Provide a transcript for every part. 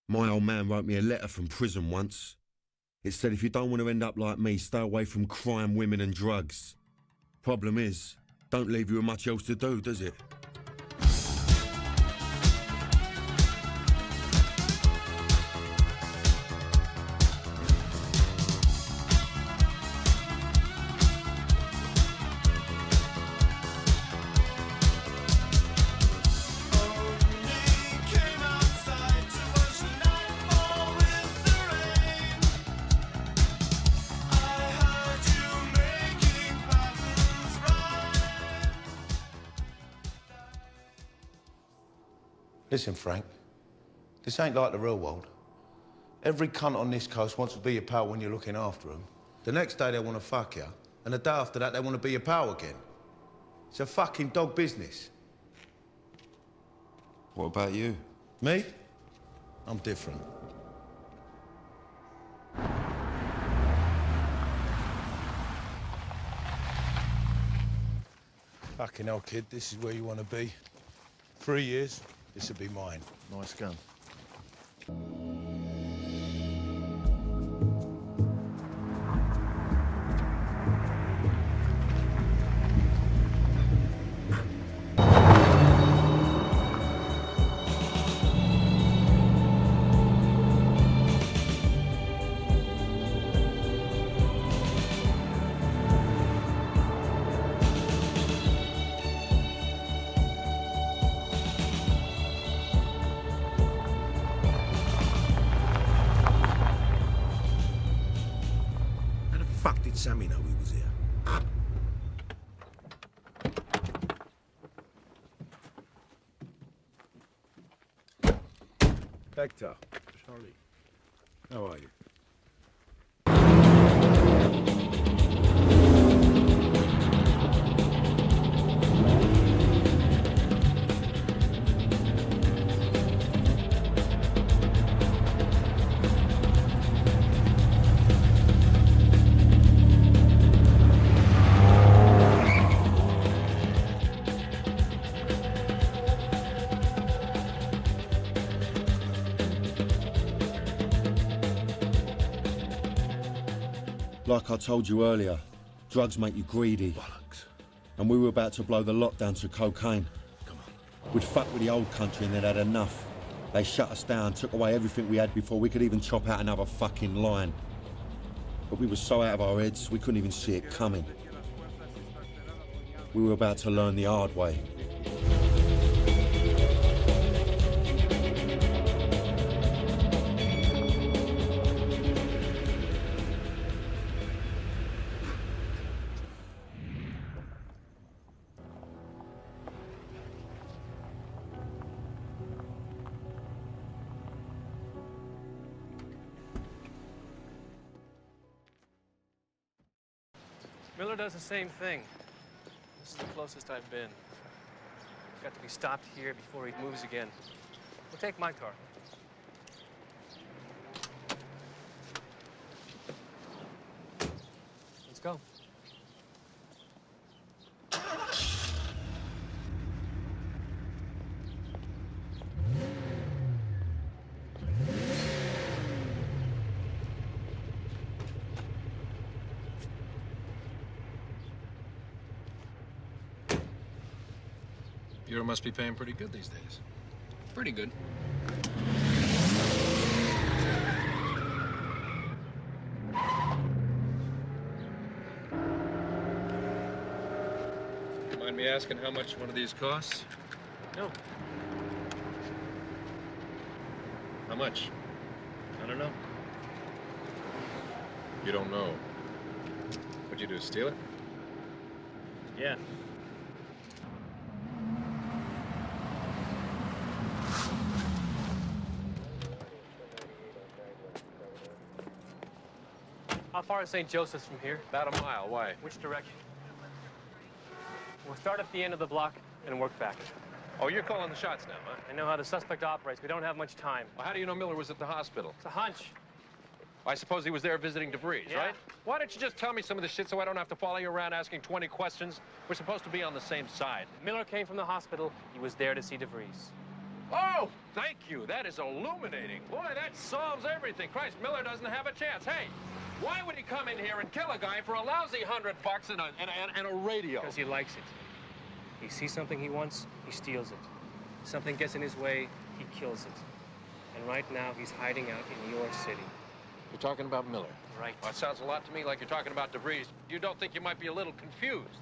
My old man wrote me a letter from prison once. It said if you don't want to end up like me, stay away from crime, women and drugs. Problem is, don't leave you with much else to do, does it? Listen, Frank, this ain't like the real world. Every cunt on this coast wants to be your pal when you're looking after them. The next day they want to fuck you, and the day after that they want to be your pal again. It's a fucking dog business. What about you? Me? I'm different. Fucking hell, kid, this is where you want to be. 3 years. This will be mine. Nice gun. Fuck did Sammy know we was here? Hector. Charlie. How are you? Like I told you earlier, drugs make you greedy. Bollocks. And we were about to blow the lockdown to cocaine. Come on. We'd fucked with the old country and they'd had enough. They shut us down, took away everything we had before we could even chop out another fucking line. But we were so out of our heads, we couldn't even see it coming. We were about to learn the hard way. Miller does the same thing. This is the closest I've been. Got to be stopped here before he moves again. We'll take my car. Let's go. Bureau must be paying pretty good these days. Pretty good. Mind me asking how much one of these costs? No. How much? I don't know. You don't know. What'd you do, steal it? Yeah. How far is St. Joseph's from here? About a mile. Why? Which direction? We'll start at the end of the block and work back. Oh, you're calling the shots now, huh? I know how the suspect operates. We don't have much time. Well, how do you know Miller was at the hospital? It's a hunch. I suppose he was there visiting DeVries, Yeah. right? Why don't you just tell me some of the shit so I don't have to follow you around asking 20 questions? We're supposed to be on the same side. Miller came from the hospital. He was there to see DeVries. Oh, thank you. That is illuminating. Boy, that solves everything. Christ, Miller doesn't have a chance. Hey, why would he come in here and kill a guy for a lousy $100 and a radio? Because he likes it. He sees something he wants, he steals it. Something gets in his way, he kills it. And right now, he's hiding out in your city. You're talking about Miller? Right. Well, it sounds a lot to me like you're talking about DeVries. You don't think you might be a little confused?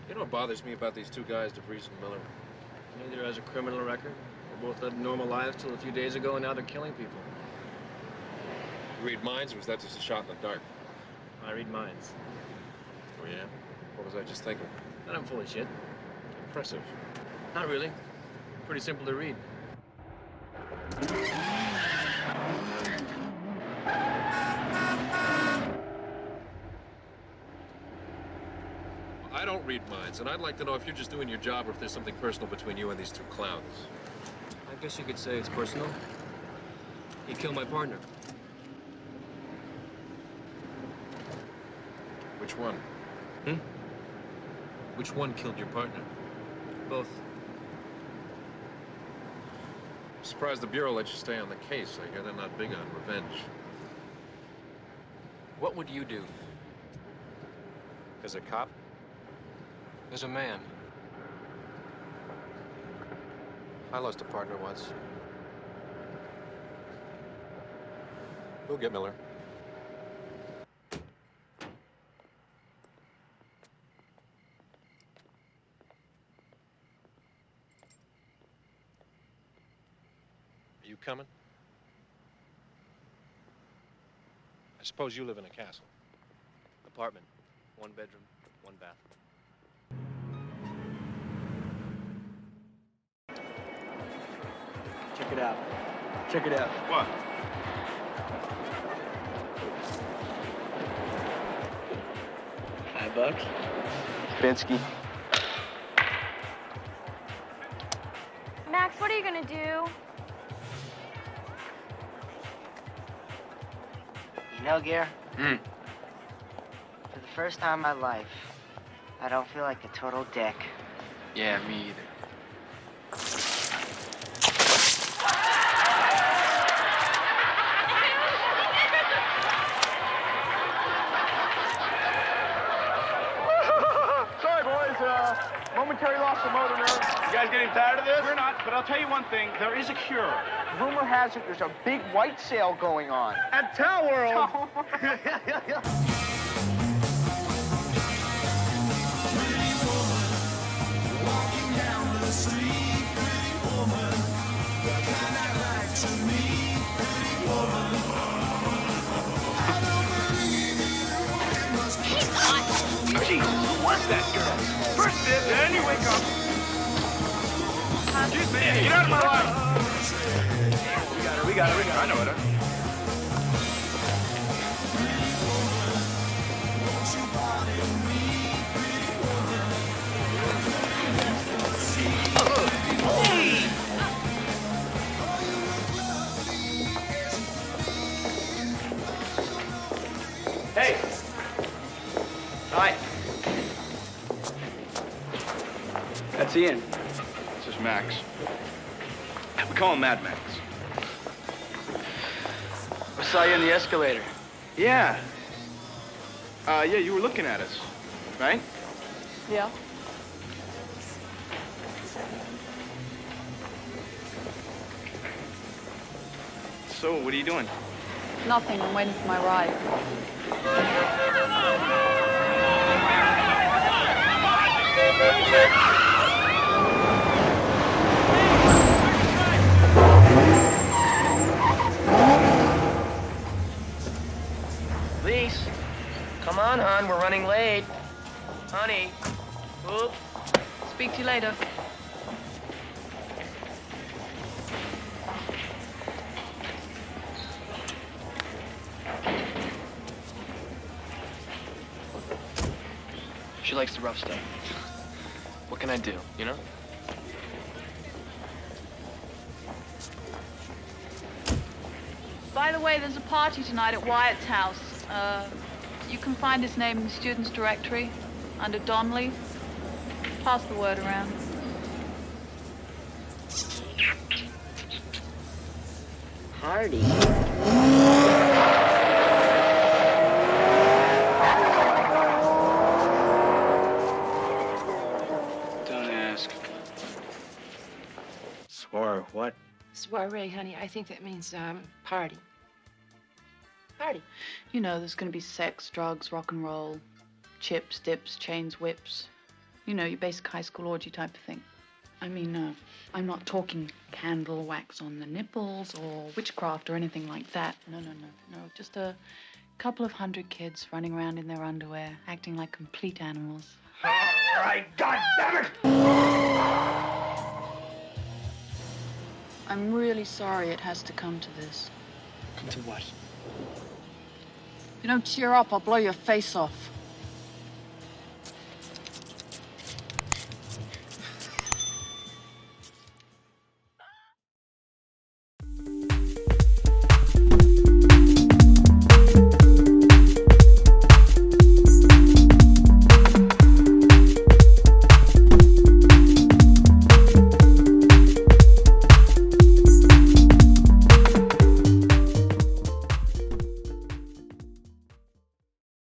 You know what bothers me about these two guys, DeVries and Miller? Neither has a criminal record. They both led normal lives till a few days ago, and now they're killing people. You read minds, or was that just a shot in the dark? I read minds. Oh, yeah? What was I just thinking? And I'm full of shit. Impressive. Not really. Pretty simple to read. I don't read minds, and I'd like to know if you're just doing your job or if there's something personal between you and these two clowns. I guess you could say it's personal. He killed my partner. Which one? Hmm? Which one killed your partner? Both. I'm surprised the Bureau let you stay on the case. I hear they're not big on revenge. What would you do? As a cop? As a man. I lost a partner once. We'll get Miller. Are you coming? I suppose you live in a castle. Apartment. 1 bedroom, 1 bath. Check it out. Check it out. What? $5. Spinsky. Max, what are you gonna do? You know, Gare? For the first time in my life, I don't feel like a total dick. Yeah, me either. Sorry, boys. Momentary loss of motor nerve. You guys getting tired of this? We're not, but I'll tell you one thing. There is a cure. Rumor has it there's a big white sale going on. At Towel World. Gee, who was that girl? First dip, then you wake up. Excuse me, get out of my life. We got her. I know it. Hey. Hi. That's Ian. This is Max. We call him Mad Max. I saw you in the escalator. Yeah. Yeah, you were looking at us, right? Yeah. So, what are you doing? Nothing. I'm waiting for my ride. Lise, come on, hon. We're running late. Honey. Oops. Speak to you later. She likes the rough stuff. What can I do, you know? By the way, there's a party tonight at Wyatt's house. You can find his name in the students' directory under Donnelly. Pass the word around. party. Don't ask. Soir, what? Soiree, honey. I think that means, party. Party. You know, there's going to be sex, drugs, rock and roll, chips, dips, chains, whips. You know, your basic high school orgy type of thing. I mean, I'm not talking candle wax on the nipples or witchcraft or anything like that. No. Just a couple of 100 kids running around in their underwear, acting like complete animals. All right, God damn it! I'm really sorry it has to come to this. Come to what? If you don't cheer up, I'll blow your face off.